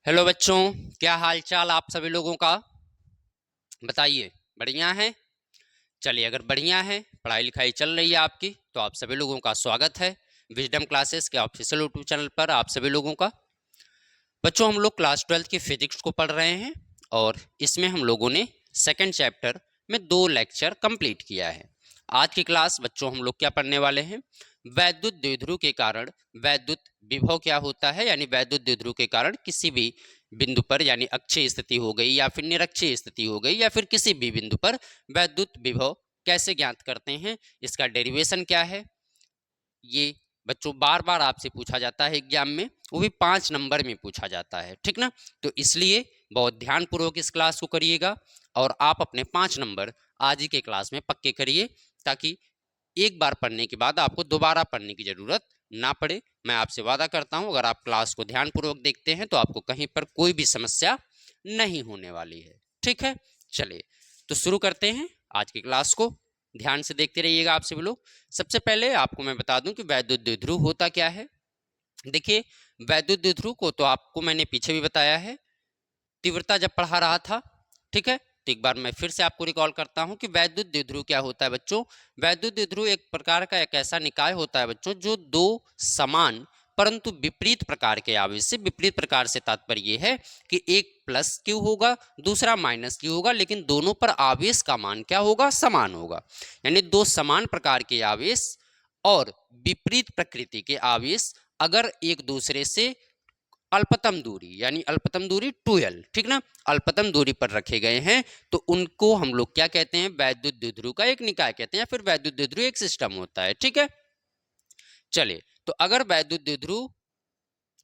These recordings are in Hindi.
हेलो बच्चों, क्या हाल चाल आप सभी लोगों का। बताइए, बढ़िया है। चलिए, अगर बढ़िया है, पढ़ाई लिखाई चल रही है आपकी, तो आप सभी लोगों का स्वागत है विजडम क्लासेस के ऑफिशियल यूट्यूब चैनल पर। आप सभी लोगों का बच्चों, हम लोग क्लास 12 की फिजिक्स को पढ़ रहे हैं और इसमें हम लोगों ने सेकंड चैप्टर में 2 लेक्चर कंप्लीट किया है। आज की क्लास बच्चों हम लोग क्या पढ़ने वाले हैं, वैद्युत द्विध्रुव के कारण वैद्युत विभव क्या होता है, यानी वैद्युत द्विध्रुव के कारण किसी भी बिंदु पर, यानी अक्षीय स्थिति हो गई या फिर निरक्षीय स्थिति हो गई या फिर किसी भी बिंदु पर वैद्युत विभव कैसे ज्ञात करते हैं, इसका डेरिवेशन क्या है। ये बच्चों बार बार आपसे पूछा जाता है एग्जाम में, वो भी 5 नंबर में पूछा जाता है, ठीक ना। तो इसलिए बहुत ध्यानपूर्वक इस क्लास को करिएगा और आप अपने 5 नंबर आज ही के क्लास में पक्के करिए, ताकि एक बार पढ़ने के बाद आपको दोबारा पढ़ने की जरूरत ना पड़े। मैं आपसे वादा करता हूं, अगर आप क्लास को ध्यानपूर्वक देखते हैं तो आपको कहीं पर कोई भी समस्या नहीं होने वाली है, ठीक है। चलिए, तो शुरू करते हैं आज की क्लास को। ध्यान से देखते रहिएगा आप सभी लोग। सबसे पहले आपको मैं बता दूं कि वैद्युत द्विध्रुव होता क्या है। देखिए, वैद्युत द्विध्रुव को तो आपको मैंने पीछे भी बताया है, तीव्रता जब पढ़ा रहा था, ठीक है। तो एक बार मैं फिर से आपको रिकॉल करता हूं कि वैद्युत द्विध्रुव क्या होता है बच्चों। वैद्युत द्विध्रुव एक प्रकार का एक ऐसा निकाय होता है बच्चों, जो दो समान परंतु विपरीत प्रकार के आवेश से, विपरीत प्रकार से तात्पर्य यह है कि एक प्लस क्यू होगा, दूसरा माइनस क्यू होगा, लेकिन दोनों पर आवेश का मान क्या होगा, समान होगा। यानी दो समान प्रकार के आवेश और विपरीत प्रकृति के आवेश अगर एक दूसरे से अल्पतम दूरी, यानी अल्पतम दूरी 2l, ठीक ना, अल्पतम दूरी पर रखे गए हैं, तो उनको हम लोग क्या कहते हैं, वैद्युत द्विध्रुव का एक निकाय कहते हैं, या फिर वैद्युत द्विध्रुव एक सिस्टम होता है, ठीक है। चलिए, तो अगर वैद्युत द्विध्रुव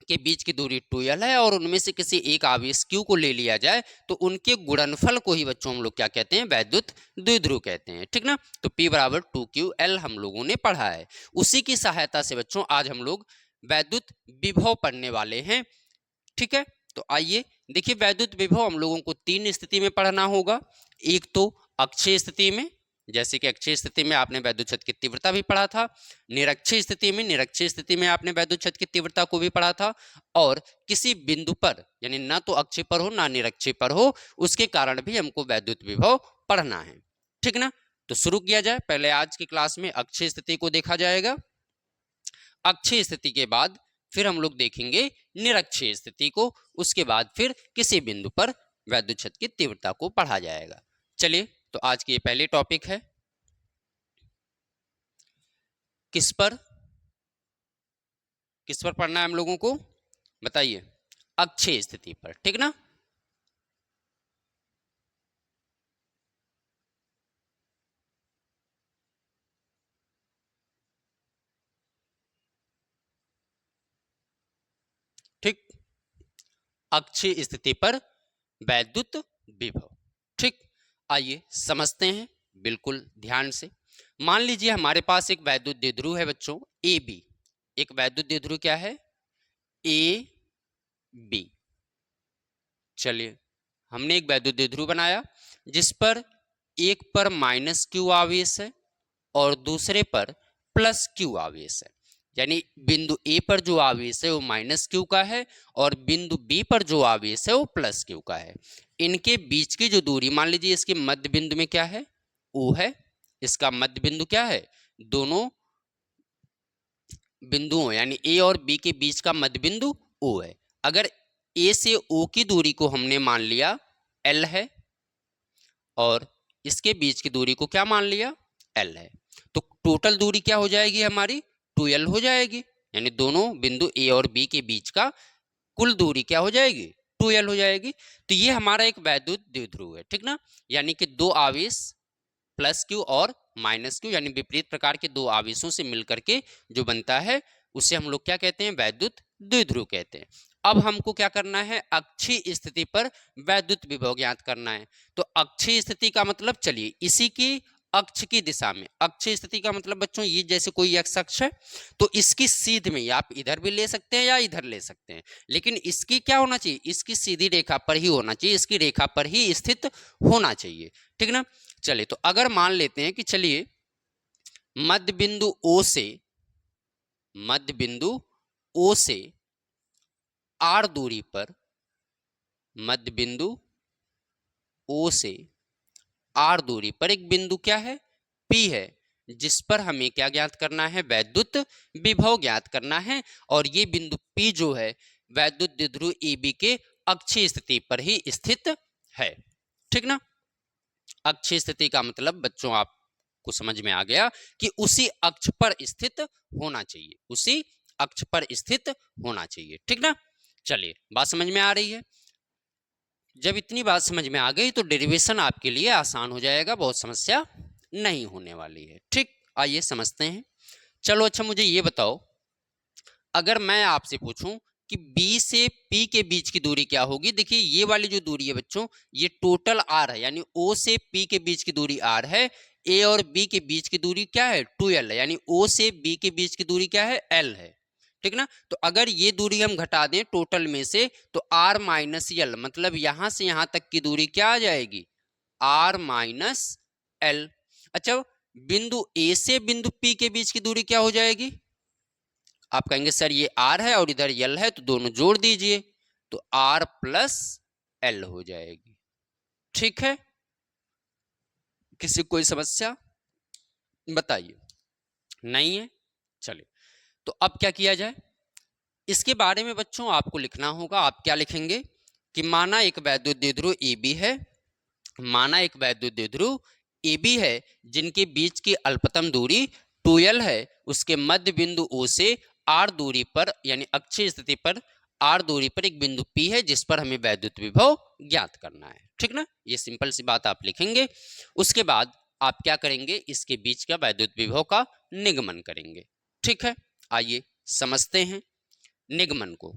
के बीच की दूरी 2l है और उनमें से किसी एक आवेश q को ले लिया जाए, तो उनके गुणनफल को ही बच्चों हम लोग क्या कहते हैं, वैद्युत द्विध्रुव कहते हैं, ठीक ना। तो P बराबर 2ql हम लोगों ने पढ़ा है। उसी की सहायता से बच्चों आज हम लोग वैद्युत विभव पढ़ने वाले हैं, ठीक है। तो आइए देखिए, वैद्युत विभव हम लोगों को 3 स्थिति में पढ़ना होगा। एक तो अक्षीय स्थिति में, जैसे कि अक्षीय स्थिति में आपने वैद्युत क्षेत्र की तीव्रता भी पढ़ा था। निरक्षीय स्थिति में, निरक्षीय स्थिति में आपने वैद्युत क्षेत्र की तीव्रता को भी पढ़ा था। और किसी बिंदु पर, यानी ना तो अक्षीय पर हो ना निरक्षीय पर हो, उसके कारण भी हमको वैद्युत विभव पढ़ना है, ठीक ना। तो शुरू किया जाए। पहले आज की क्लास में अक्षीय स्थिति को देखा जाएगा। अक्षीय स्थिति के बाद फिर हम लोग देखेंगे निरक्षीय स्थिति को, उसके बाद फिर किसी बिंदु पर वैद्युत क्षेत्र की तीव्रता को पढ़ा जाएगा। चलिए, तो आज की ये पहली टॉपिक है, किस पर पढ़ना है हम लोगों को, बताइए, अक्षीय स्थिति पर, ठीक ना। ठीक, अक्षीय स्थिति पर वैद्युत विभव, ठीक। आइए समझते हैं बिल्कुल ध्यान से। मान लीजिए हमारे पास एक वैद्युत द्विध्रुव है बच्चों, ए बी। एक वैद्युत द्विध्रुव क्या है, ए बी। चलिए, हमने एक वैद्युत द्विध्रुव बनाया जिस पर एक पर माइनस क्यू आवेश है और दूसरे पर प्लस क्यू आवेश है। यानी बिंदु ए पर जो आवेश है वो माइनस क्यू का है और बिंदु बी पर जो आवेश है वो प्लस क्यू का है। इनके बीच की जो दूरी, मान लीजिए इसके मध्य बिंदु में क्या है, ओ है। इसका मध्य बिंदु क्या है, दोनों बिंदुओं यानी ए और बी के बीच का मध्य बिंदु ओ है। अगर ए से ओ की दूरी को हमने मान लिया एल है और इसके बीच की दूरी को क्या मान लिया, एल है, तो टोटल दूरी क्या हो जाएगी हमारी, 2l हो जाएगी। यानी दोनों बिंदु ए और बी के बीच का कुल दूरी क्या हो जाएगी, 2l हो जाएगी। तो ये हमारा एक वैद्युत द्विध्रुव है, ठीक ना। यानी कि दो आवेश प्लस क्यू और माइनस क्यू, यानी विपरीत प्रकार के दो आवेशों से मिलकर के जो बनता है, उसे हम लोग क्या कहते हैं, वैद्युत द्विध्रुव कहते हैं। अब हमको क्या करना है, अक्षीय स्थिति पर वैद्युत विभव ज्ञात करना है। तो अक्षीय स्थिति का मतलब, चलिए इसी की अक्ष की दिशा में, अक्षीय स्थिति का मतलब बच्चों ये जैसे कोई एक्स अक्ष है, तो इसकी सीध में आप इधर भी ले सकते हैं या इधर ले सकते हैं, लेकिन इसकी क्या होना चाहिए, इसकी सीधी रेखा पर ही होना चाहिए, इसकी रेखा पर ही स्थित होना चाहिए, ठीक ना। चलिए, तो अगर मान लेते हैं कि चलिए मध्य बिंदु ओ से, मध्य बिंदु ओ से आर दूरी पर मध्य बिंदु O से R दूरी पर एक बिंदु क्या है, P है, जिस पर हमें क्या ज्ञात करना है, वैद्युत विभव ज्ञात करना है। और ये बिंदु P जो है वैद्युत द्विध्रुव AB के अक्षीय स्थिति पर ही स्थित है। ठीक ना। अक्षीय स्थिति का मतलब बच्चों आपको समझ में आ गया कि उसी अक्ष पर स्थित होना चाहिए, उसी अक्ष पर स्थित होना चाहिए। ठीक ना। चलिए, बात समझ में आ रही है। जब इतनी बात समझ में आ गई तो डेरिवेशन आपके लिए आसान हो जाएगा, बहुत समस्या नहीं होने वाली है। ठीक, आइए समझते हैं। चलो अच्छा, मुझे ये बताओ, अगर मैं आपसे पूछूं कि B से P के बीच की दूरी क्या होगी। देखिए ये वाली जो दूरी है बच्चों, ये टोटल R है, यानी O से P के बीच की दूरी R है। A और B के बीच की दूरी क्या है, 2L है, यानी O से B के बीच की दूरी क्या है, L है। ठीक ना। तो अगर ये दूरी हम घटा दें टोटल में से तो R माइनस L, मतलब यहां से यहां तक की दूरी क्या आ जाएगी, R माइनस L। अच्छा, बिंदु A से बिंदु P के बीच की दूरी क्या हो जाएगी, आप कहेंगे सर ये R है और इधर L है, तो दोनों जोड़ दीजिए तो R प्लस L हो जाएगी। ठीक है, किसी कोई समस्या बताइए, नहीं है। चलिए, तो अब क्या किया जाए, इसके बारे में बच्चों आपको लिखना होगा। आप क्या लिखेंगे कि माना एक वैद्युत द्विध्रुव AB है, माना एक वैद्युत द्विध्रुव AB है जिनके बीच की अल्पतम दूरी 2L है, उसके मध्य बिंदु O से R दूरी पर, यानी अक्षीय स्थिति पर R दूरी पर एक बिंदु P है जिस पर हमें वैद्युत विभव ज्ञात करना है। ठीक ना, ये सिंपल सी बात आप लिखेंगे। उसके बाद आप क्या करेंगे, इसके बीच का वैद्युत विभव का निगमन करेंगे। ठीक है, आइए समझते हैं निगमन को।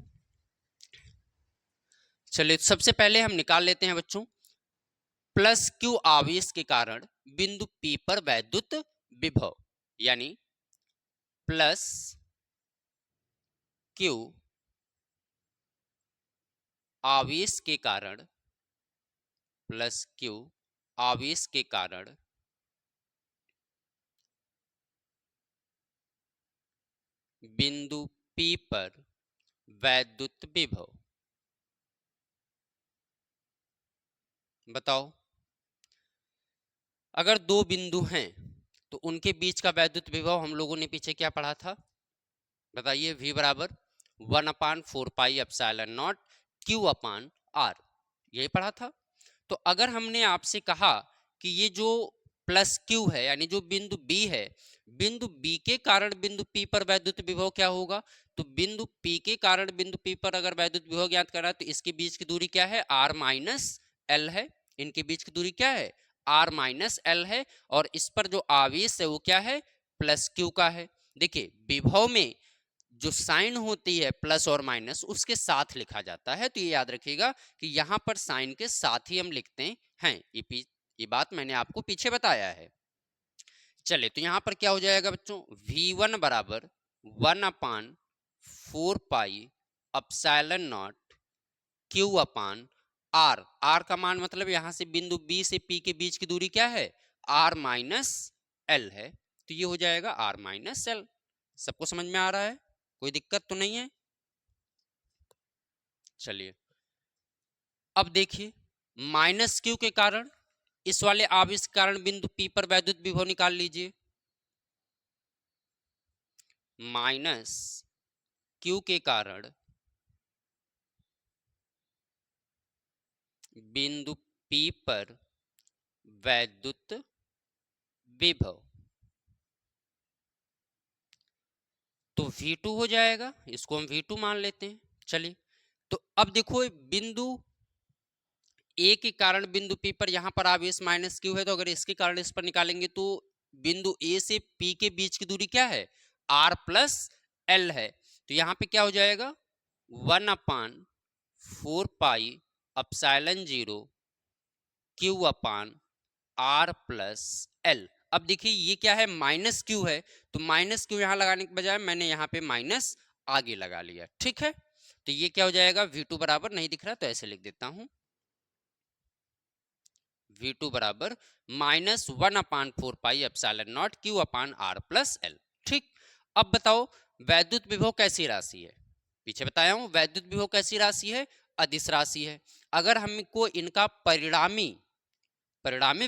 चलिए, सबसे पहले हम निकाल लेते हैं बच्चों, प्लस Q आवेश के कारण बिंदु P पर वैद्युत विभव, यानी प्लस Q आवेश के कारण, प्लस Q आवेश के कारण बिंदु P पर वैद्युत विभव। बताओ, अगर दो बिंदु हैं तो उनके बीच का वैद्युत विभव हम लोगों ने पीछे क्या पढ़ा था, बताइए। V बराबर 1/4πε0 Q/R, यही पढ़ा था। तो अगर हमने आपसे कहा कि ये जो प्लस Q है, यानी जो बिंदु B है, बिंदु B के कारण बिंदु P पर वैद्युत विभव क्या होगा, तो बिंदु P के कारण बिंदु P पर अगर वैद्युत विभव ज्ञात करा तो इसके बीच की दूरी क्या है, R माइनस L है। इनके बीच की दूरी क्या है, R माइनस L है। और इस पर जो आवेश है वो क्या है, प्लस Q का है। देखिए विभव में जो साइन होती है प्लस और माइनस, उसके साथ लिखा जाता है, तो ये याद रखिएगा कि यहां पर साइन के साथ ही हम लिखते हैं। ये बात मैंने आपको पीछे बताया है। चले, तो यहां पर क्या हो जाएगा बच्चों, V1 बराबर 1/4πε0 Q/R। R का मान मतलब यहां से बिंदु B से P के बीच की दूरी क्या है, R माइनस L है, तो ये हो जाएगा R माइनस L। सबको समझ में आ रहा है, कोई दिक्कत तो नहीं है। चलिए, अब देखिए माइनस Q के कारण, इस वाले आवेश के कारण बिंदु P पर वैद्युत विभव निकाल लीजिए। माइनस Q के कारण बिंदु P पर वैद्युत विभव, तो V2 हो जाएगा, इसको हम V2 मान लेते हैं। चलिए, तो अब देखो बिंदु A के कारण बिंदु P पर यहां पर आवेश माइनस Q है, तो अगर इसके कारण इस पर निकालेंगे तो बिंदु A से P के बीच की दूरी क्या है, R प्लस L है। तो यहां पे क्या हो जाएगा, 1/4πε0 Q/R प्लस L। अब देखिए ये क्या है, माइनस Q है, तो माइनस Q यहां लगाने के बजाय मैंने यहां पे माइनस आगे लगा लिया। ठीक है, तो ये क्या हो जाएगा, V2 बराबर, नहीं दिख रहा तो ऐसे लिख देता हूं, V2 बराबर -1/4πε0 Q/R प्लस L। ठीक, अब बताओ वैद्युत विभव कैसी राशि है, पीछे बताया हूं वैद्युत विभव कैसी राशि है, अदिश राशि है। अगर हमको इनका परिणामी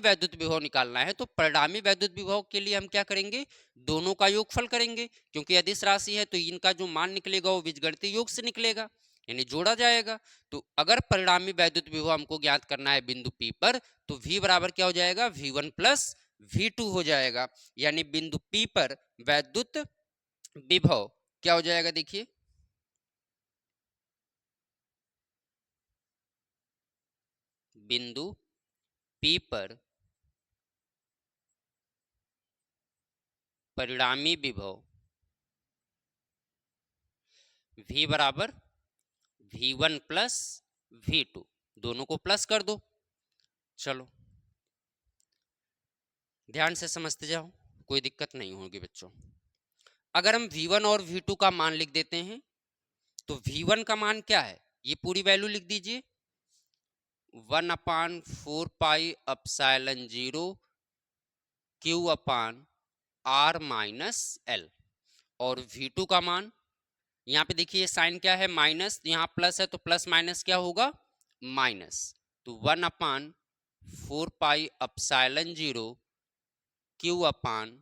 वैद्युत विभव निकालना है तो परिणामी वैद्युत विभव के लिए हम क्या करेंगे, दोनों का योगफल करेंगे, क्योंकि अदिश राशि है तो इनका जो मान निकलेगा वो बीजगणितीय योग से निकलेगा, यानी जोड़ा जाएगा। तो अगर परिणामी वैद्युत विभव हमको ज्ञात करना है बिंदु P पर, तो V बराबर क्या हो जाएगा, V1 प्लस V2 हो जाएगा। यानी बिंदु P पर वैद्युत विभव क्या हो जाएगा, देखिए बिंदु P पर परिणामी विभव V बराबर V1 प्लस V2, दोनों को प्लस कर दो। चलो ध्यान से समझते जाओ, कोई दिक्कत नहीं होगी बच्चों। अगर हम V1 और V2 का मान लिख देते हैं तो V1 का मान क्या है, ये पूरी वैल्यू लिख दीजिए, 1/4 पाई एप्सिलॉन 0 Q/R-L। और V2 का मान, यहाँ पे देखिए साइन क्या है, माइनस, यहाँ प्लस है तो प्लस माइनस क्या होगा, माइनस। तो 1/4 पाई एप्सिलॉन 0 Q/R+L।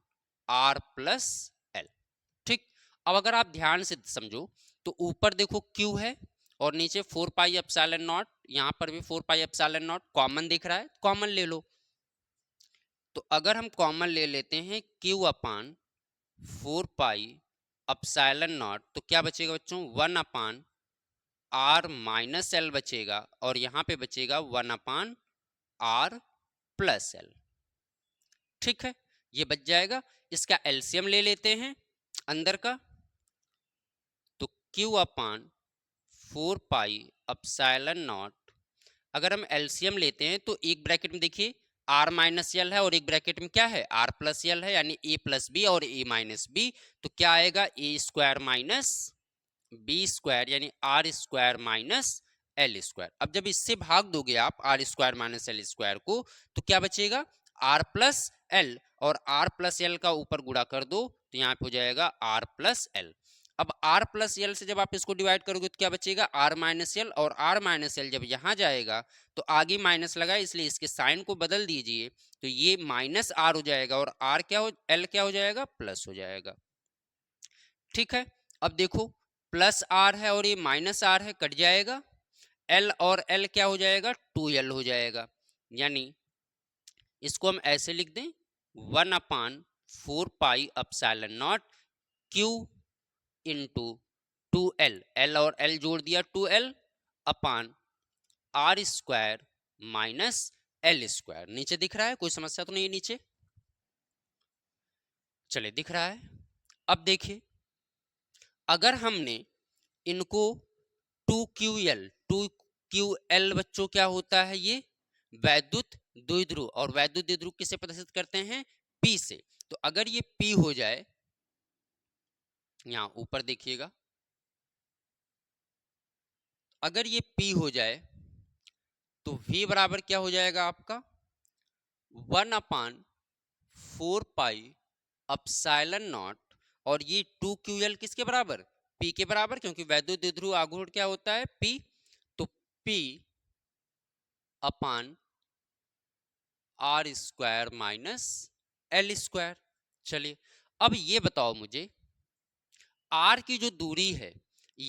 ठीक, अब अगर आप ध्यान से समझो तो ऊपर देखो Q है और नीचे 4 पाई एप्सिलॉन 0, यहाँ पर भी 4 पाई एप्सिलॉन 0 कॉमन दिख रहा है, कॉमन ले लो। तो अगर हम कॉमन ले लेते हैं Q/4 पाई एप्सिलॉन 0 तो क्या बचेगा बच्चों, 1/R-L बचेगा, और यहाँ पे बचेगा 1/R+L। ठीक है, ये बच जाएगा। इसका एलसीएम ले लेते हैं अंदर का, तो Q/4 पाई एप्सिलॉन 0, अगर हम एलसीएम लेते हैं तो एक ब्रैकेट में देखिए R-L है और एक ब्रैकेट में क्या है, R+L है, यानी A+B और A-B। तो क्या आएगा, A² माइनस B², यानी R² - L²। अब जब इससे भाग दोगे आप R² - L² को, तो क्या बचेगा, R+L, और R+L का ऊपर गुणा कर दो तो यहाँ पे हो जाएगा R+L। अब R+L से जब आप इसको डिवाइड करोगे तो क्या बचेगा, R-L, और R-L जब यहाँ जाएगा तो आगे माइनस लगा, इसलिए इसके साइन को बदल दीजिए, तो ये -R हो जाएगा और L क्या हो जाएगा, प्लस हो जाएगा। ठीक है, अब देखो +R है और ये -R है, कट जाएगा, L और L क्या हो जाएगा, 2L हो जाएगा। यानी इसको हम ऐसे लिख दें, 1/4 pi epsilon 0 Q into 2L, L और L जोड़ दिया 2L अपान R² माइनस L²। नीचे दिख रहा है, कोई समस्या तो नहीं है नीचे, चले दिख रहा है। अब देखिए अगर हमने इनको 2QL बच्चों क्या होता है, ये वैद्युत द्विध्रुव, और वैद्युत द्विध्रुव किसे प्रदर्शित करते हैं, P से। तो अगर ये P हो जाए, यहां ऊपर देखिएगा, अगर ये P हो जाए तो V बराबर क्या हो जाएगा आपका, 1/4 पाई एप्सिलॉन 0, और ये 2QL किसके बराबर, P के बराबर, क्योंकि वैद्युत द्विध्रुव आघूर्ण क्या होता है, P। तो P अपान R² माइनस L²। चलिए अब ये बताओ मुझे, R की जो दूरी है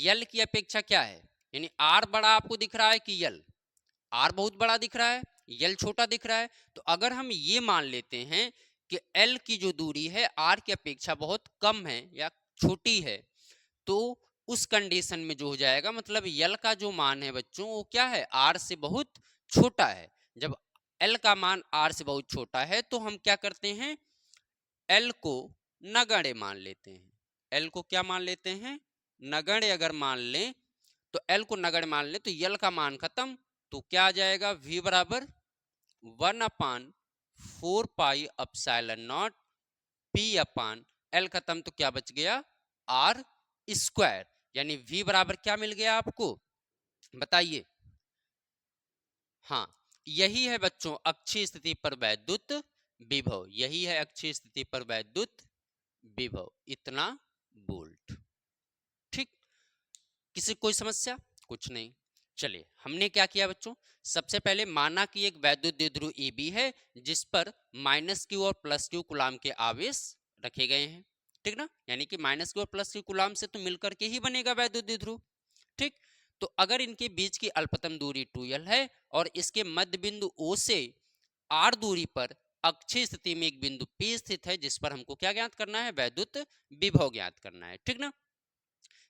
L की अपेक्षा क्या है, यानी R बड़ा आपको दिख रहा है कि L, R बहुत बड़ा दिख रहा है, L छोटा दिख रहा है। तो अगर हम ये मान लेते हैं कि L की जो दूरी है R की अपेक्षा बहुत कम है या छोटी है, तो उस कंडीशन में जो हो जाएगा, मतलब L का जो मान है बच्चों वो क्या है, R से बहुत छोटा है। जब L का मान R से बहुत छोटा है तो हम क्या करते हैं, L को नगण्य मान लेते हैं। L को क्या मान लेते हैं, नगण्य अगर मान लें, तो L को नगण्य मान लें तो L का मान खत्म, तो क्या आ जाएगा, V बराबर 1/4 पाई एप्सिलॉन 0 P/L खत्म, तो क्या बच गया, R²। यानी V बराबर क्या मिल गया आपको, बताइए। हाँ, यही है बच्चों अक्षीय स्थिति पर वैद्युत विभव, यही है अक्षीय स्थिति पर वैद्युत विभव, इतना वोल्ट। ठीक, किसी कोई समस्या, कुछ नहीं। चलिए हमने क्या किया बच्चों, सबसे पहले माना कि एक वैद्युत द्विध्रुव AB है जिस पर -q और +q कूलाम के आवेश रखे गए हैं, ठीक ना, यानी कि -q और +q कूलाम से तो मिलकर के ही बनेगा वैद्युत द्विध्रुव, ठीक। तो अगर इनके बीच की अल्पतम दूरी 2l है और इसके मध्य बिंदु O से r दूरी पर अक्षीय स्थिति में एक बिंदु P स्थित है जिस पर हमको क्या ज्ञात करना है, वैद्युत विभव ज्ञात करना है, ठीक ना।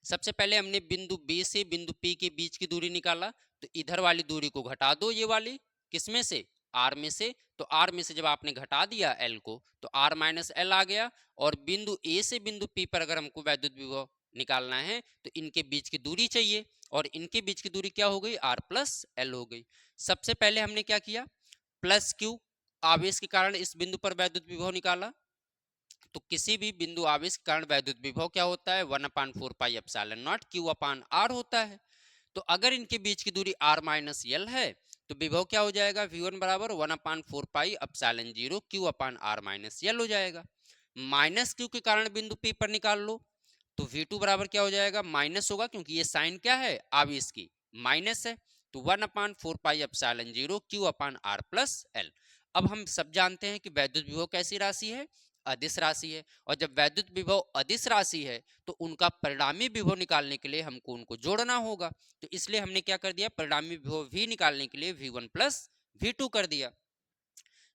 सबसे पहले हमने बिंदु B से बिंदु P के बीच की दूरी निकाला, तो इधर वाली दूरी को घटा दो, ये वाली किसमें से, R में से। तो R में से जब आपने घटा दिया L को तो R माइनस L आ गया, और बिंदु A से बिंदु P पर अगर हमको वैद्युत विभव निकालना है तो इनके बीच की दूरी चाहिए, और इनके बीच की दूरी क्या हो गई, R प्लस L हो गई। सबसे पहले हमने क्या किया, +q आवेश के कारण इस बिंदु पर वैद्युत विभव निकाला। तो किसी भी बिंदु आवेश के कारण वैद्युत विभव क्या होता है, 1/4 पाई एप्सिलॉन नॉट Q/R होता है। तो अगर इनके बीच की दूरी R माइनस L है तो विभव क्या हो जाएगा, V1 बराबर 1/4 pi epsilon 0 Q/R minus L हो जाएगा। माइनस Q के कारण बिंदु P पर निकाल लो, तो V2 बराबर क्या हो जाएगा, माइनस होगा क्योंकि ये साइन क्या है, आवेश की माइनस है। तो 1/4 pi epsilon 0 Q/R plus L। अब हम सब जानते हैं कि वैद्युत विभव कैसी राशि है, अदिश राशि है, और जब वैद्युत विभव अदिश राशि है तो उनका परिणामी विभव निकालने के लिए हमको उनको जोड़ना होगा। तो इसलिए हमने क्या कर दिया, परिणामी विभव V निकालने के लिए V1 प्लस V2 कर दिया।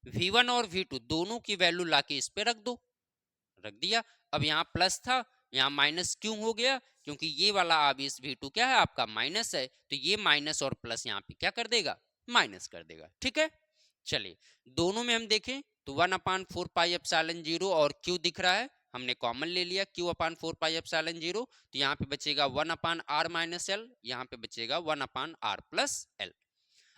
V1 और V2 दोनों की वैल्यू लाके इस पे रख दो, रख दिया। अब यहाँ प्लस था, यहाँ माइनस क्यों हो गया, क्योंकि ये वाला आवेश V2 क्या है आपका, माइनस है, तो ये माइनस और प्लस यहाँ पे क्या कर देगा, माइनस कर देगा, ठीक है। चलिए दोनों में हम देखें तो 1/4 पाई एप्सिलॉन 0 और Q दिख रहा है, हमने कॉमन ले लिया Q/4 पाई एप्सिलॉन 0, तो यहाँ पे बचेगा 1/R माइनस L, यहाँ पे बचेगा 1/R प्लस L।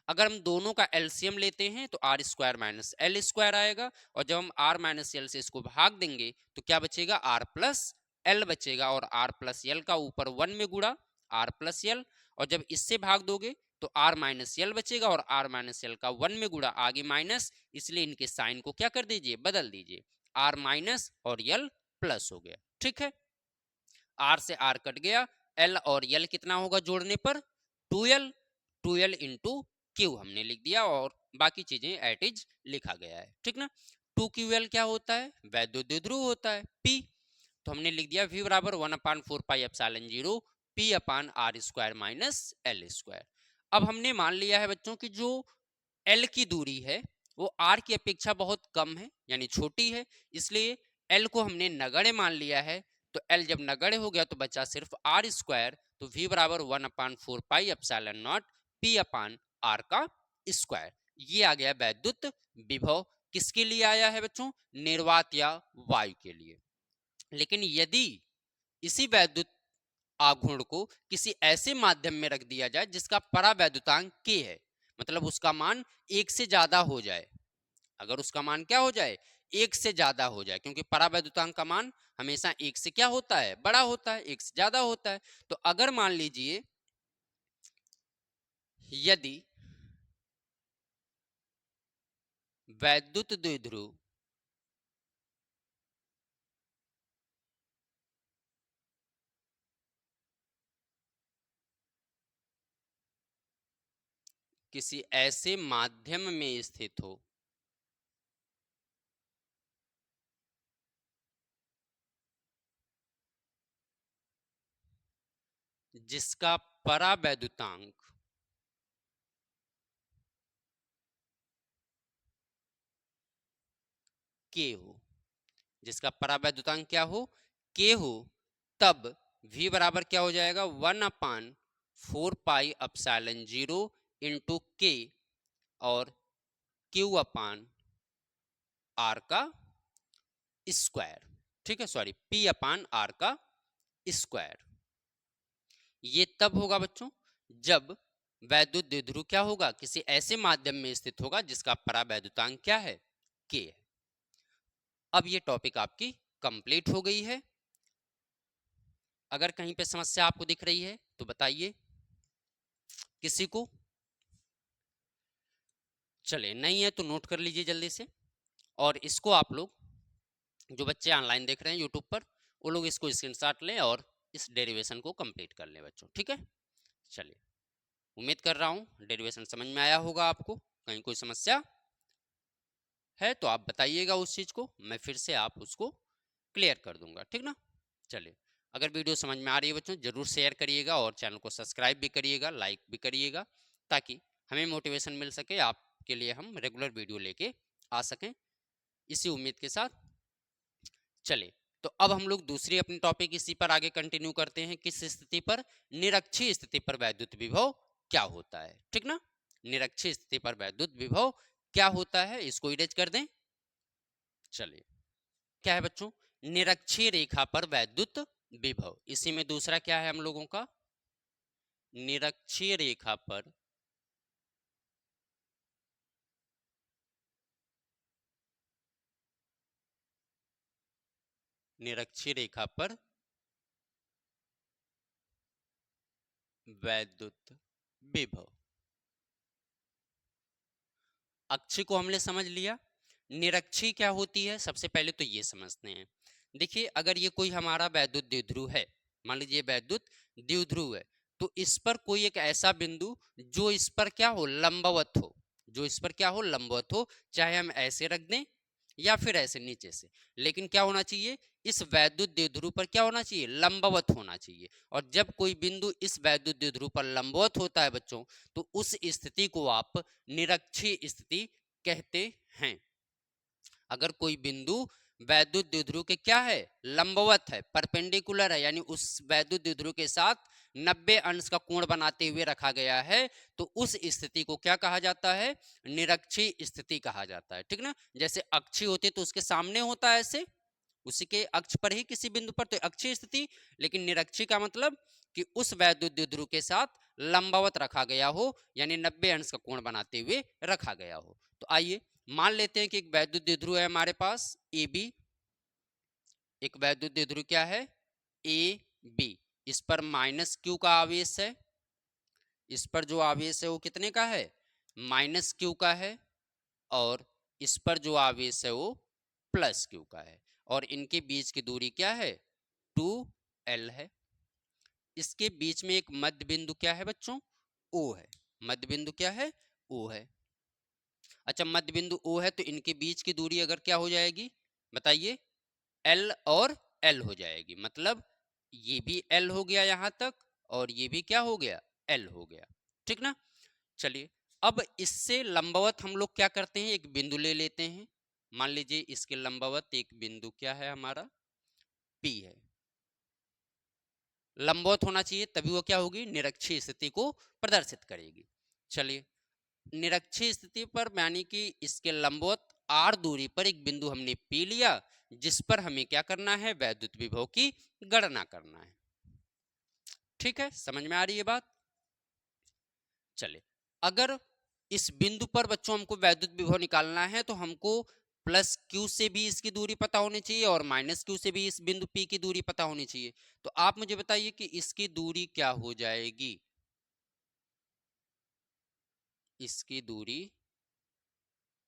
अगर हम दोनों का एलसीएम लेते हैं तो R square minus L square आएगा, और जब हम आर माइनस एल से इसको भाग देंगे तो क्या बचेगा, आर प्लस एल बचेगा, और आर प्लस एल का ऊपर 1 में गुड़ा आर प्लस एल, और जब इससे भाग दोगे तो आर माइनस एल बचेगा, और आर माइनस एल का 1 में गुड़ा आगे माइनस, इसलिए इनके साइन को क्या कर दीजिए, बदल दीजिए, आर माइनस और एल प्लस हो गया, ठीक है। आर से आर कट गया, एल और एल कितना होगा जोड़ने पर, 2l, 2l इंटू क्यू हमने लिख दिया, और बाकी चीजें एट इज लिखा गया है, ठीक ना। 2QL क्या होता है, वैद्युत द्विध्रुव होता है, P। तो हमने लिख दिया V बराबर 1/4 pi epsilon 0 P/R square minus L square. अब हमने मान लिया है बच्चों की जो L की दूरी है वो R की अपेक्षा बहुत कम है, यानी छोटी है, इसलिए L को हमने नगण्य मान लिया है। तो L जब नगण्य हो गया तो बचा सिर्फ R स्क्वायर, तो V बराबर 1/4 पाई एप्सिलॉन नॉट P/R का स्क्वायर। ये आ गया वैद्युत विभव, किसके लिए आया है बच्चों, निर्वात या वायु के लिए। लेकिन यदि इसी वैद्युत आघूर्ण को किसी ऐसे माध्यम में रख दिया जाए जिसका परावैद्युतांक k है, मतलब उसका मान 1 से ज्यादा हो जाए, अगर उसका मान क्या हो जाए, 1 से ज्यादा हो जाए, क्योंकि परावैद्युतांक का मान हमेशा 1 से क्या होता है, बड़ा होता है, 1 से ज्यादा होता है। तो अगर मान लीजिए यदि वैद्युत द्विध्रुव किसी ऐसे माध्यम में स्थित हो जिसका परावैद्युतांक k हो, जिसका परावैद्युतांक क्या हो, k हो, तब v बराबर क्या हो जाएगा, 1/4 पाई एप्सिलॉन 0 इंटू के और Q/R का स्क्वायर, ठीक है, सॉरी P/R का स्क्वायर। ये तब होगा बच्चों जब वैद्युत द्विध्रुव क्या होगा, किसी ऐसे माध्यम में स्थित होगा जिसका परावैद्युतांक क्या है, k है। अब ये टॉपिक आपकी कंप्लीट हो गई है। अगर कहीं पे समस्या आपको दिख रही है तो बताइए किसी को, चले नहीं है तो नोट कर लीजिए जल्दी से। और इसको आप लोग जो बच्चे ऑनलाइन देख रहे हैं यूट्यूब पर, वो लोग इसको स्क्रीनशॉट लें और इस डेरिवेशन को कंप्लीट कर लें बच्चों, ठीक है। चलिए। उम्मीद कर रहा हूँ डेरिवेशन समझ में आया होगा आपको। कहीं कोई समस्या है तो आप बताइएगा उस चीज़ को, मैं फिर से आप उसको क्लियर कर दूंगा, ठीक ना। चलिए, अगर वीडियो समझ में आ रही है बच्चों जरूर शेयर करिएगा और चैनल को सब्सक्राइब भी करिएगा, लाइक भी करिएगा, ताकि हमें मोटिवेशन मिल सके, आपके लिए हम रेगुलर वीडियो लेके आ सकें, इसी उम्मीद के साथ। चलिए, तो अब हम लोग दूसरी अपनी टॉपिक इसी पर आगे कंटिन्यू करते हैं। किस स्थिति पर? निरक्षीय स्थिति पर वैद्युत विभव क्या होता है, ठीक ना। निरक्षीय स्थिति पर वैद्युत विभव क्या होता है, इसको इरेज कर दें। चलिए, क्या है बच्चों? निरक्षीय रेखा पर वैद्युत विभव। इसी में दूसरा क्या है हम लोगों का? निरक्षीय रेखा पर निरक्षीय रेखा पर वैद्युत विभव। अक्षी को हमने समझ लिया, निरक्षी क्या होती है सबसे पहले तो ये समझते हैं। देखिए, अगर ये कोई हमारा वैद्युत द्विध्रुव है, मान लीजिए वैद्युत द्विध्रुव है, तो इस पर कोई एक ऐसा बिंदु जो इस पर क्या हो, लंबवत हो, जो इस पर क्या हो, लंबवत हो, चाहे हम ऐसे रख दें या फिर ऐसे नीचे से, लेकिन क्या होना चाहिए, इस वैद्युत द्विध्रुव पर क्या होना चाहिए, लंबवत होना चाहिए। और जब कोई बिंदु इस वैद्युत द्विध्रुव पर लंबवत होता है बच्चों, तो उस स्थिति को आप निरक्षीय स्थिति कहते हैं। अगर कोई बिंदु वैद्युत द्विध्रुव के क्या है, लंबवत है, परपेंडिकुलर है, यानी उस वैद्युत द्विध्रुव के साथ 90 अंश का कोण बनाते हुए रखा गया है, तो उस स्थिति को क्या कहा जाता है, निरक्षीय स्थिति कहा जाता है, ठीक ना। जैसे अक्षी होती तो उसके सामने होता है ऐसे, उसी के अक्ष पर ही किसी बिंदु पर, तो अक्षीय स्थिति। लेकिन निरक्षीय का मतलब कि उस वैद्युत द्विध्रुव के साथ लंबवत रखा गया हो, यानी 90 अंश का कोण बनाते हुए रखा गया हो। तो आइए मान लेते हैं कि एक वैद्युत द्विध्रुव है हमारे पास ए बी। एक वैद्युत द्विध्रुव क्या है, ए बी। इस पर माइनस क्यू का आवेश है, इस पर जो आवेश है वो कितने का है, माइनस क्यू का है, और इस पर जो आवेश है वो प्लस क्यू का है, और इनके बीच की दूरी क्या है, 2L है। इसके बीच में एक मध्य बिंदु क्या है बच्चों, O है। मध्य बिंदु क्या है, O है। अच्छा, मध्य बिंदु O है, तो इनके बीच की दूरी अगर क्या हो जाएगी बताइए, L और L हो जाएगी। मतलब ये भी L हो गया यहां तक, और ये भी क्या हो गया, L हो गया, ठीक ना। चलिए, अब इससे लंबवत हम लोग क्या करते हैं, एक बिंदु ले लेते हैं। मान लीजिए इसके लंबवत एक बिंदु क्या है हमारा, P है। लंबवत होना चाहिए, तभी वो क्या होगी, निरक्षीय स्थिति को प्रदर्शित करेगी। चलिए, निरक्षीय स्थिति पर यानी कि इसके लंबवत r दूरी पर एक बिंदु हमने P लिया, जिस पर हमें क्या करना है, वैद्युत विभव की गणना करना है। ठीक है, समझ में आ रही है बात। चलिए, अगर इस बिंदु पर बच्चों हमको वैद्युत विभव निकालना है, तो हमको प्लस क्यू से भी इसकी दूरी पता होनी चाहिए, और माइनस क्यू से भी इस बिंदु P की दूरी पता होनी चाहिए। तो आप मुझे बताइए कि इसकी दूरी क्या हो जाएगी, इसकी दूरी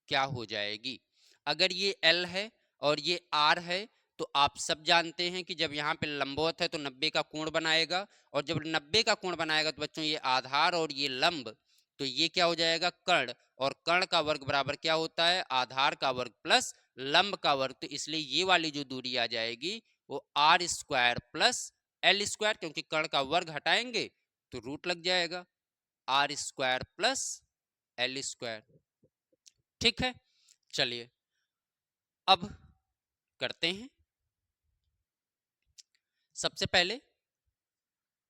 क्या हो जाएगी। अगर ये L है और ये R है, तो आप सब जानते हैं कि जब यहाँ पे लंबवत है तो 90 का कोण बनाएगा, और जब 90 का कोण बनाएगा तो बच्चों ये आधार और ये लंब, तो ये क्या हो जाएगा, कर्ण। और कर्ण का वर्ग बराबर क्या होता है, आधार का वर्ग प्लस लंब का वर्ग। तो इसलिए ये वाली जो दूरी आ जाएगी वो R² प्लस L², क्योंकि कर्ण का वर्ग हटाएंगे तो रूट लग जाएगा, R² प्लस L²। ठीक है, चलिए अब करते हैं। सबसे पहले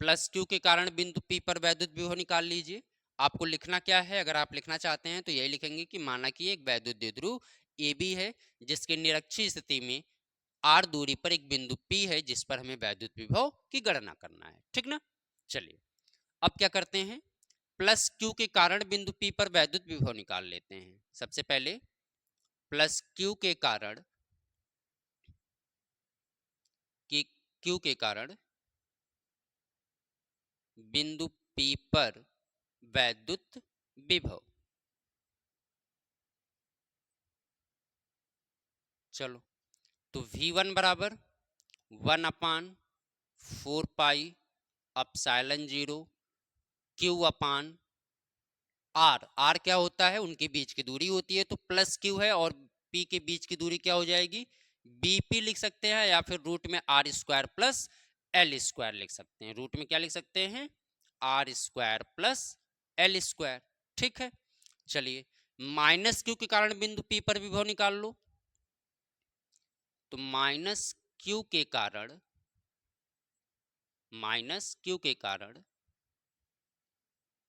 प्लस क्यू के कारण बिंदु P पर वैद्युत विभव निकाल लीजिए। आपको लिखना क्या है, अगर आप लिखना चाहते हैं तो यही लिखेंगे कि माना कि एक वैद्युत द्विध्रुव AB है, जिसके निरक्षीय स्थिति में R दूरी पर एक बिंदु P है, जिस पर हमें वैद्युत विभव की गणना करना है, ठीक ना। चलिए, अब क्या करते हैं, प्लस क्यू के कारण बिंदु P पर वैद्युत विभव निकाल लेते हैं। सबसे पहले प्लस क्यू के कारण क्यू के कारण बिंदु P पर वैद्युत विभव। चलो, तो V1 बराबर 1/4 पाई अपसाइलन 0 Q/2 आर क्या होता है, उनके बीच की दूरी होती है, तो प्लस क्यू है और पी के बीच की दूरी क्या हो जाएगी, बीपी लिख सकते हैं, या फिर रूट में R square plus L square लिख सकते हैं। रूट में क्या लिख सकते हैं, R square plus L square. ठीक है, चलिए माइनस क्यू के कारण बिंदु पी पर विभव निकाल लो। तो माइनस क्यू के कारण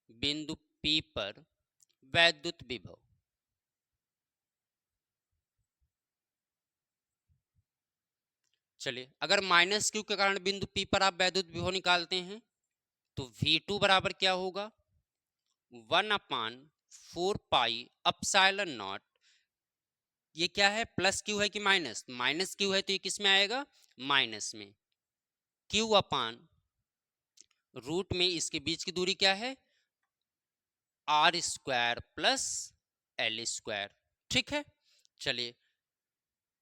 बिंदु पी पर वैद्युत विभव, चलिए अगर माइनस क्यू के कारण बिंदु पी पर आप वैद्युत विभव निकालते हैं तो V2 बराबर क्या होगा, 1/4 पाई epsilon नॉट। ये क्या है, प्लस क्यू है कि माइनस, माइनस क्यू है तो ये किस में आएगा, माइनस में। क्यू अपान रूट में इसके बीच की दूरी क्या है, R square plus L square. ठीक है, चलिए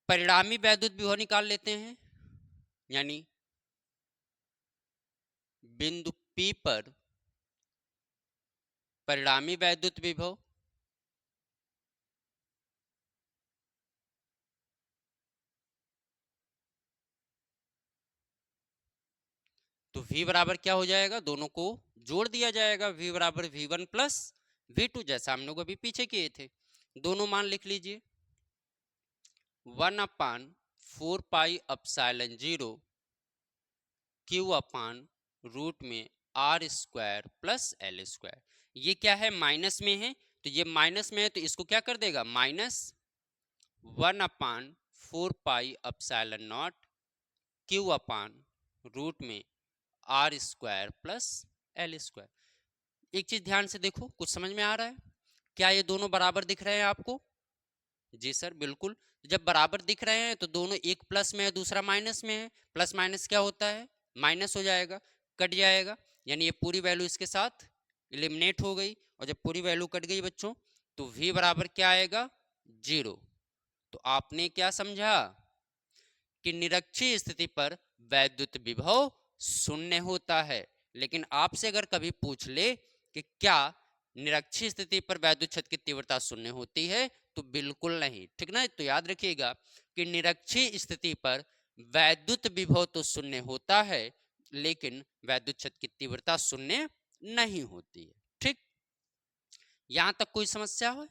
परिणामी वैद्युत विभव निकाल लेते हैं, यानी बिंदु P पर परिणामी वैद्युत विभव तो V बराबर क्या हो जाएगा, दोनों को जोड़ दिया जाएगा, V बराबर V1 प्लस V2, जैसा हम लोग अभी पीछे किए थे। दोनों मान लिख लीजिए, 1/4 pi epsilon 0 Q upon root में R square plus L square. ये क्या है, माइनस में है, तो ये माइनस में है तो इसको क्या कर देगा, minus 1/4 pi epsilon 0 Q upon root में R square plus L square. एक चीज ध्यान से देखो, कुछ समझ में आ रहा है क्या, ये दोनों बराबर दिख रहे हैं आपको, जी सर बिल्कुल। जब बराबर दिख रहे हैं तो दोनों, एक प्लस में है दूसरा माइनस में है, प्लस माइनस क्या होता है, माइनस हो जाएगा, कट जाएगा, यानी ये पूरी वैल्यू इसके साथ एलिमिनेट हो गई। और जब पूरी वैल्यू कट गई बच्चों तो V बराबर क्या आएगा, 0। तो आपने क्या समझा कि निरक्षीय स्थिति पर वैद्युत विभव शून्य होता है। लेकिन आपसे अगर कभी पूछ ले कि क्या निरक्षीय स्थिति पर वैद्युत क्षेत्र की तीव्रता शून्य होती है, तो बिल्कुल नहीं, ठीक ना। तो याद रखिएगा कि निरक्षीय स्थिति पर वैद्युत विभव तो शून्य होता है, लेकिन वैद्युत क्षेत्र की तीव्रता शून्य नहीं होती है। ठीक, यहां तक कोई समस्या हो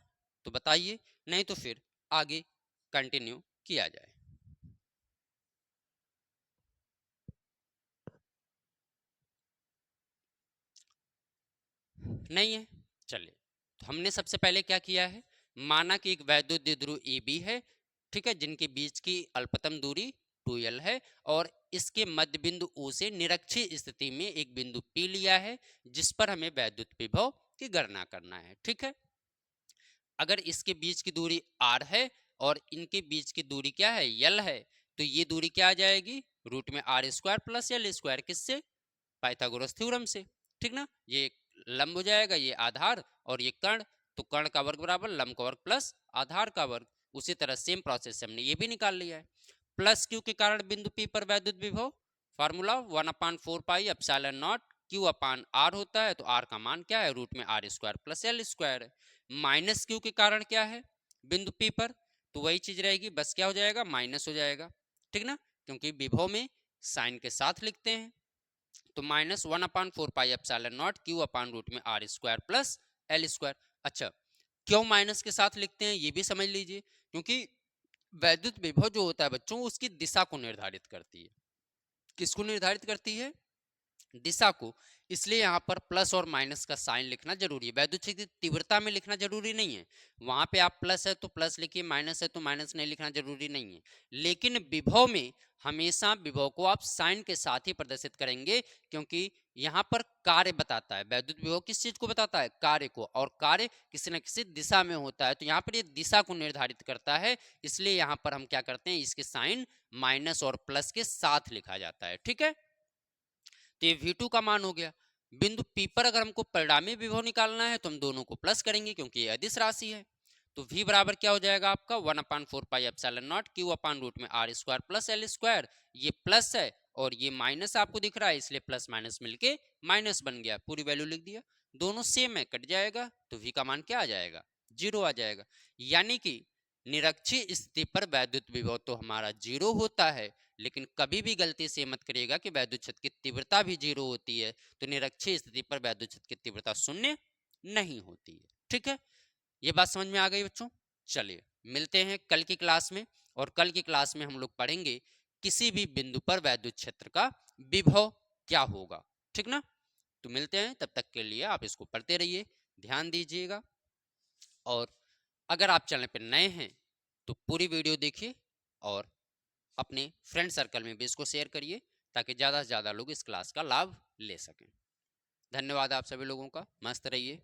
तो बताइए, नहीं तो फिर आगे कंटिन्यू किया जाए। नहीं है, चलिए तो हमने सबसे पहले क्या किया है, माना कि एक वैद्युत द्विध्रुव AB है, ठीक है, जिनके बीच की अल्पतम दूरी 2L है, और इसके मध्य बिंदु O से निरक्षीय स्थिति में एक बिंदु P लिया है, जिस पर हमें वैद्युत विभव की गणना करना है। ठीक है, अगर इसके बीच की दूरी R है और इनके बीच की दूरी क्या है, L है, तो ये दूरी क्या आ जाएगी, रूट में R square plus L square, किससे, पाइथागोरस थ्योरम से। ठीक ना, ये लंब हो जाएगा, ये आधार और ये कर्ण, तो कर्ण का वर्ग बराबर लंब का वर्ग प्लस आधार का वर्ग। उसी तरह सेम प्रोसेस से हमने ये भी निकाल लिया है। प्लस क्यू के कारण बिंदु P पर वैद्युत विभव, formula 1/4 pi epsilon 0 Q upon R होता है, तो आर का मान क्या है, रूट में R square plus L square है। माइनस क्यू के कारण क्या है बिंदु P पर, तो वही चीज रहेगी, बस क्या हो जाएगा, माइनस हो जाएगा। ठीक ना, क्योंकि विभव में साइन के साथ लिखते हैं, तो minus 1/4 pi epsilon 0 Q upon root में R square plus L square. अच्छा, क्यों माइनस के साथ लिखते हैं ये भी समझ लीजिए, क्योंकि वैद्युत विभव जो होता है बच्चों, उसकी दिशा को निर्धारित करती है। किसको निर्धारित करती है, दिशा को। इसलिए यहाँ पर प्लस और माइनस का साइन लिखना जरूरी है। वैद्युत क्षेत्र की तीव्रता में लिखना जरूरी नहीं है, वहां पे आप प्लस है तो प्लस लिखिए, माइनस है तो माइनस नहीं लिखना जरूरी नहीं है। लेकिन विभव में हमेशा विभव को आप साइन के साथ ही प्रदर्शित करेंगे, क्योंकि यहाँ पर कार्य बताता है। वैद्युत विभव किस चीज को बताता है, कार्य को, और कार्य किसी न किसी दिशा में होता है, तो यहाँ पर ये दिशा को निर्धारित करता है। इसलिए यहाँ पर हम क्या करते हैं, इसके साइन माइनस और प्लस के साथ लिखा जाता है। ठीक है, तो ये V2 का मान हो गया। बिंदु P पर अगर हमको परिणामी विभव निकालना है तो हम दोनों को प्लस करेंगे, क्योंकि ये अदिश राशि है। तो V बराबर क्या हो जाएगा आपका, 1/4 pi epsilon 0 Q upon root में R square plus L square. ये प्लस है और ये माइनस आपको दिख रहा है, इसलिए प्लस माइनस मिलके माइनस बन गया, पूरी वैल्यू लिख दिया। दोनों सेम है, कट जाएगा तो V का मान क्या आ जाएगा, 0 आ जाएगा। यानी कि निरक्षीय स्थिति पर वैद्युत विभव तो हमारा 0 होता है, लेकिन कभी भी गलती से मत करिएगा कि वैद्युत क्षेत्र की तीव्रता भी 0 होती है। तो निरक्षीय स्थिति पर वैद्युत क्षेत्र की तीव्रता 0 नहीं होती है। ठीक है, ये बात समझ में आ गई बच्चों। चलिए मिलते हैं कल की क्लास में, और कल की क्लास में हम लोग पढ़ेंगे किसी भी बिंदु पर वैद्युत क्षेत्र का विभव क्या होगा। ठीक ना, तो मिलते हैं, तब तक के लिए आप इसको पढ़ते रहिए, ध्यान दीजिएगा। और अगर आप चैनल पर नए हैं तो पूरी वीडियो देखिए और अपने फ्रेंड सर्कल में भी इसको शेयर करिए, ताकि ज़्यादा से ज़्यादा लोग इस क्लास का लाभ ले सकें। धन्यवाद आप सभी लोगों का, मस्त रहिए।